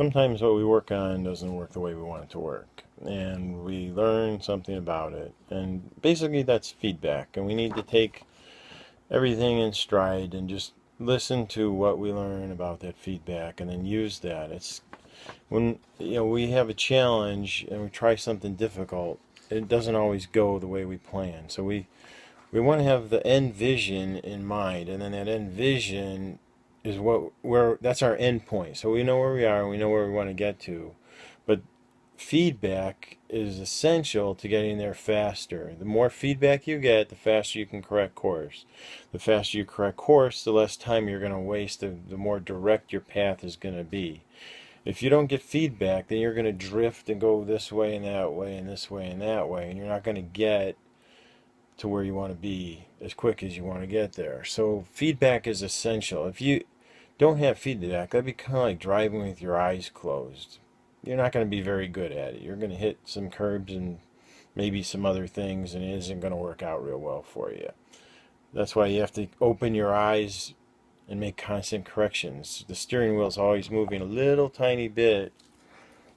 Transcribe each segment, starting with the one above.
sometimes what we work on doesn't work the way we want it to work. And we learn something about it. And basically, that's feedback. And we need to take everything in stride and just listen to what we learn about that feedback and then use that. It's when we have a challenge and we try something difficult, it doesn't always go the way we plan. So we want to have the end vision in mind, and then that end vision is where that's our end point. So we know where we are and we know where we want to get to. But feedback is essential to getting there faster. The more feedback you get, the faster you can correct course. The faster you correct course, the less time you're going to waste, the more direct your path is going to be. If you don't get feedback, then you're going to drift and go this way and that way and this way and that way, and you're not going to get to where you want to be as quick as you want to get there. So feedback is essential. If you don't have feedback, that'd be kind of like driving with your eyes closed. You're not going to be very good at it. You're going to hit some curbs and maybe some other things, and it isn't going to work out real well for you. That's why you have to open your eyes and make constant corrections. The steering wheel's always moving a little tiny bit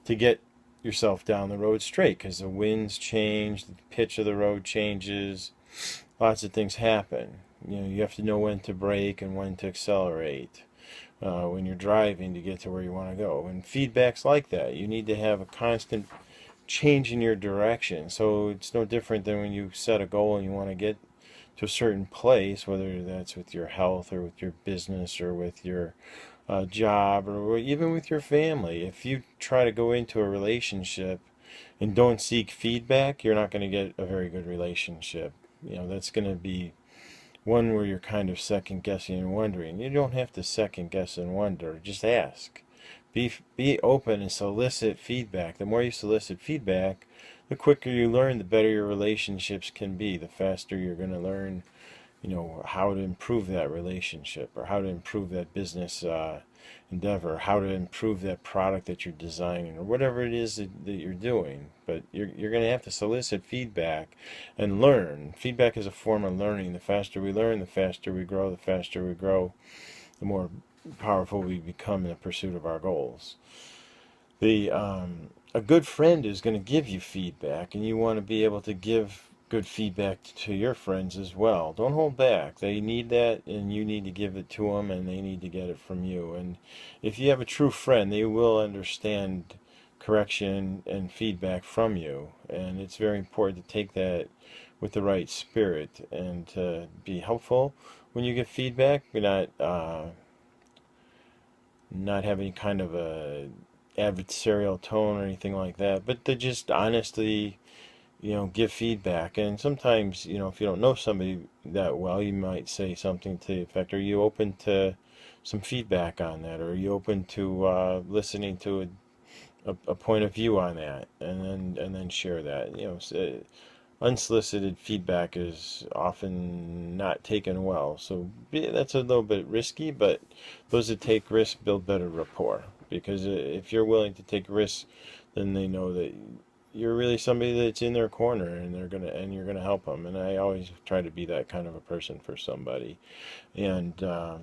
to get yourself down the road straight, because the winds change, the pitch of the road changes, lots of things happen. You have to know when to brake and when to accelerate when you're driving to get to where you want to go. And feedback's like that. You need to have a constant change in your direction. So it's no different than when you set a goal and you want to get to a certain place, whether that's with your health or with your business or with your job or even with your family. If you try to go into a relationship and don't seek feedback, you're not going to get a very good relationship. That's going to be one where you're kind of second guessing and wondering. You don't have to second guess and wonder. Just ask. Be open and solicit feedback. The more you solicit feedback, the quicker you learn, the better your relationships can be. The faster you're going to learn, how to improve that relationship or how to improve that business endeavor, how to improve that product that you're designing or whatever it is that you're doing. But you're going to have to solicit feedback and learn. Feedback is a form of learning. The faster we learn, the faster we grow. The faster we grow, the more powerful we become in the pursuit of our goals. A good friend is going to give you feedback, and you want to be able to give good feedback to your friends as well. Don't hold back. They need that, and you need to give it to them, and they need to get it from you. And if you have a true friend, they will understand correction and feedback from you. And it's very important to take that with the right spirit and to be helpful when you get feedback. You're not have any kind of a adversarial tone or anything like that, but to just honestly give feedback. And sometimes, if you don't know somebody that well, you might say something to the effect, are you open to some feedback on that? Or are you open to listening to a point of view on that? And then share that. Unsolicited feedback is often not taken well. So that's a little bit risky, but those that take risks build better rapport. Because if you're willing to take risks, then they know that you're really somebody that's in their corner, and you're gonna help them. And I always try to be that kind of a person for somebody. And the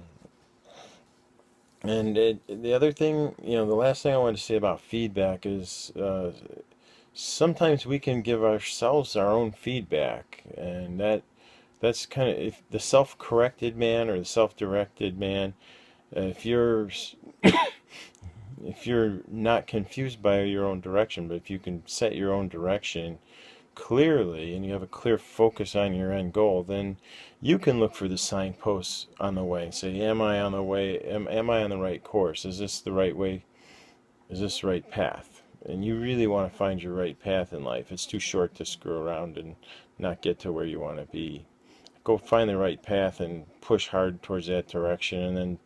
other thing, the last thing I want to say about feedback is sometimes we can give ourselves our own feedback, and that's kind of if the self-corrected man or the self-directed man. If you're if you're not confused by your own direction, but if you can set your own direction clearly and you have a clear focus on your end goal, then you can look for the signposts on the way and say, am I on the way? Am I on the right course? Is this the right way? Is this the right path? And you really want to find your right path in life. It's too short to screw around and not get to where you want to be. Go find the right path and push hard towards that direction, and then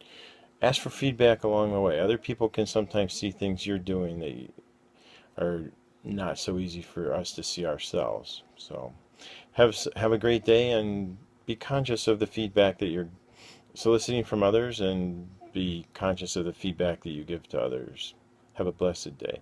ask for feedback along the way. Other people can sometimes see things you're doing that are not so easy for us to see ourselves. So have a great day, and be conscious of the feedback that you're soliciting from others, and be conscious of the feedback that you give to others. Have a blessed day.